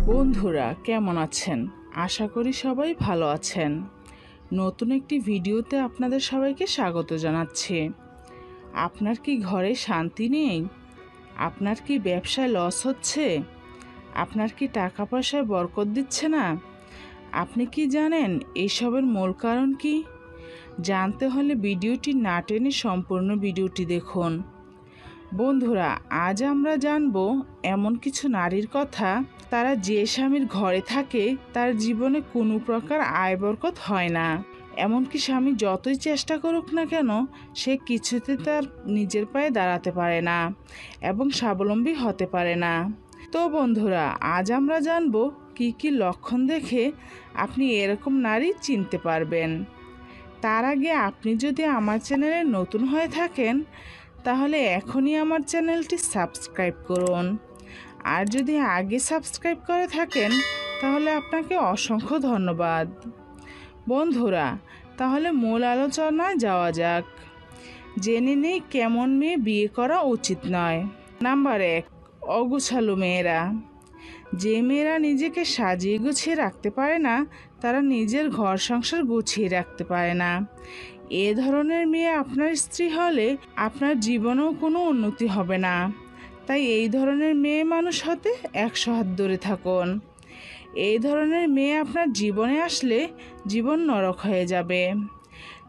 বন্ধুরা কেমন আছেন? আশা করি সবাই ভালো আছেন। নতুন একটি ভিডিওতে আপনাদের সবাইকে স্বাগত জানাচ্ছি। আপনার কি ঘরে শান্তি নেই? আপনার কি ব্যবসায় লস হচ্ছে? আপনার কি টাকা পয়সায় বরকত দিচ্ছে না? আপনি কি জানেন এইসবের মূল কারণ কি? জানতে হলে ভিডিওটি না টেনে সম্পূর্ণ ভিডিওটি দেখুন। বন্ধুরা, আজ আমরা জানব এমন কিছু নারীর কথা, তারা যে স্বামীর ঘরে থাকে তার জীবনে কোনো প্রকার আয় বরকত হয় না। এমনকি স্বামী যতই চেষ্টা করুক না কেন, সে কিছুতে তার নিজের পায়ে দাঁড়াতে পারে না এবং স্বাবলম্বী হতে পারে না। তো বন্ধুরা, আজ আমরা জানব কি কি লক্ষণ দেখে আপনি এরকম নারী চিনতে পারবেন। তার আগে আপনি যদি আমার চ্যানেলে নতুন হয়ে থাকেন তাহলে এখনই আমার চ্যানেলটি সাবস্ক্রাইব করুন। আর যদি আগে সাবস্ক্রাইব করে থাকেন তাহলে আপনাকে অসংখ্য ধন্যবাদ। বন্ধুরা, তাহলে মূল আলোচনায় যাওয়া যাক। জেনে নেই কেমন মেয়ে বিয়ে করা উচিত নয়। নাম্বার 1, অগোছালো মেয়েরা। যে মেয়েরা নিজেকে সাজিয়ে গুছিয়ে রাখতে পারে না তারা নিজের ঘর সংসার গুছিয়ে রাখতে পারে না। এ ধরনের মেয়ে আপনার স্ত্রী হলে আপনার জীবনেও কোনো উন্নতি হবে না। তাই এই ধরনের মেয়ে মানুষ হতে 100 হাত দূরে থাকুন। এই ধরনের মেয়ে আপনার জীবনে আসলে জীবন নরক হয়ে যাবে,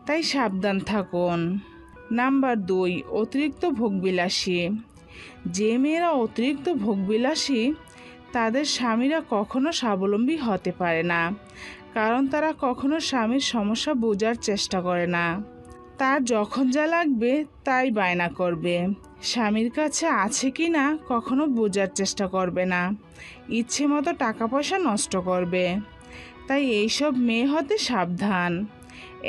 তাই সাবধান থাকুন। নাম্বার 2, অতিরিক্ত ভোগবিলাসী। যে মেয়েরা অতিরিক্ত ভোগবিলাসী তাদের স্বামীরা কখনো স্বাবলম্বী হতে পারে না, কারণ তারা কখনো স্বামীর সমস্যা বোঝার চেষ্টা করে না। তার যখন যা লাগবে তাই বায়না করবে, স্বামীর কাছে আছে কি না কখনো বোঝার চেষ্টা করবে না, ইচ্ছে মতো টাকা পয়সা নষ্ট করবে। তাই এইসব মেয়ে হতে সাবধান।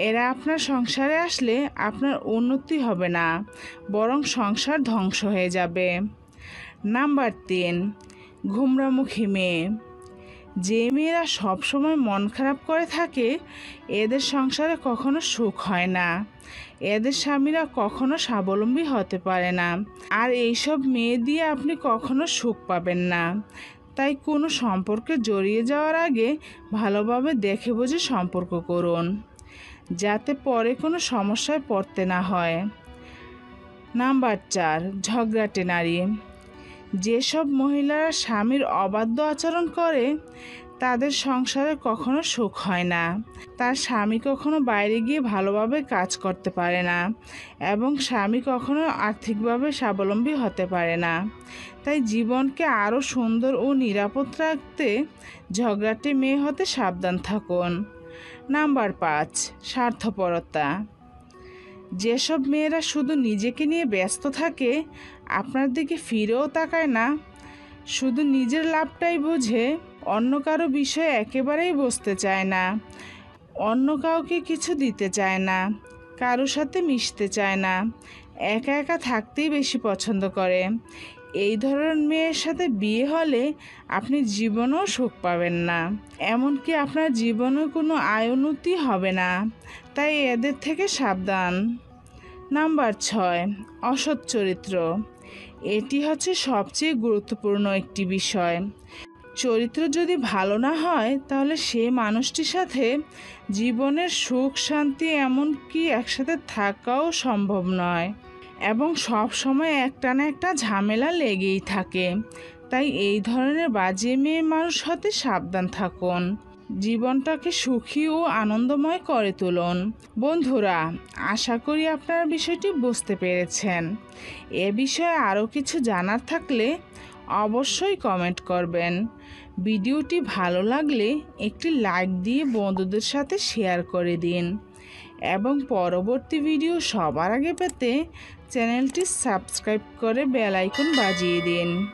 এরা আপনার সংসারে আসলে আপনার উন্নতি হবে না, বরং সংসার ধ্বংস হয়ে যাবে। নাম্বার 3, ঘুমরামুখী মেয়ে। যে মেয়েরা সবসময় মন খারাপ করে থাকে এদের সংসারে কখনো সুখ হয় না, এদের স্বামীরা কখনো স্বাবলম্বী হতে পারে না। আর এইসব মেয়ে দিয়ে আপনি কখনো সুখ পাবেন না। তাই কোনো সম্পর্কে জড়িয়ে যাওয়ার আগে ভালোভাবে দেখে বুঝে সম্পর্ক করুন, যাতে পরে কোনো সমস্যায় পড়তে না হয়। নাম্বার 4, ঝগড়াটে নারী। যেসব মহিলারা স্বামীর অবাধ্য আচরণ করে তাদের সংসারে কখনো সুখ হয় না। তার স্বামী কখনো বাইরে গিয়ে ভালোভাবে কাজ করতে পারে না এবং স্বামী কখনো আর্থিকভাবে স্বাবলম্বী হতে পারে না। তাই জীবনকে আরও সুন্দর ও নিরাপদ রাখতে ঝগড়াটে মেয়ে হতে সাবধান থাকুন। নাম্বার 5, স্বার্থপরতা। যেসব মেয়েরা শুধু নিজেকে নিয়ে ব্যস্ত থাকে, আপনার দিকে ফিরেও তাকায় না, শুধু নিজের লাভটাই বোঝে, অন্য কারো বিষয়ে একেবারেই বুঝতে চায় না, অন্য কাউকে কিছু দিতে চায় না, কারো সাথে মিশতে চায় না, একা একা থাকতেই বেশি পছন্দ করে, এই ধরনের মেয়ের সাথে বিয়ে হলে আপনি জীবনেও সুখ পাবেন না, এমনকি আপনার জীবনেও কোনো আয় উন্নতি হবে না। তাই এদের থেকে সাবধান। নাম্বার 6, অসৎ চরিত্র। এটি হচ্ছে সবচেয়ে গুরুত্বপূর্ণ একটি বিষয়। চরিত্র যদি ভালো না হয় তাহলে সেই মানুষটির সাথে জীবনের সুখ শান্তি এমনকি একসাথে থাকাও সম্ভব নয় এবং সব সময় একটা না একটা ঝামেলা লেগেই থাকে। তাই এই ধরনের বাজে মেয়ে মানুষ হতে সাবধান থাকুন। জীবনটাকে সুখী ও আনন্দময় করে তুলুন। বন্ধুরা, আশা করি আপনারা বিষয়টি বুঝতে পেরেছেন। এ বিষয়ে আরও কিছু জানার থাকলে অবশ্যই কমেন্ট করবেন। ভিডিওটি ভালো লাগলে একটি লাইক দিয়ে বন্ধুদের সাথে শেয়ার করে দিন এবং পরবর্তী ভিডিও সবার আগে পেতে চ্যানেলটি সাবস্ক্রাইব করে বেল আইকন বাজিয়ে দিন।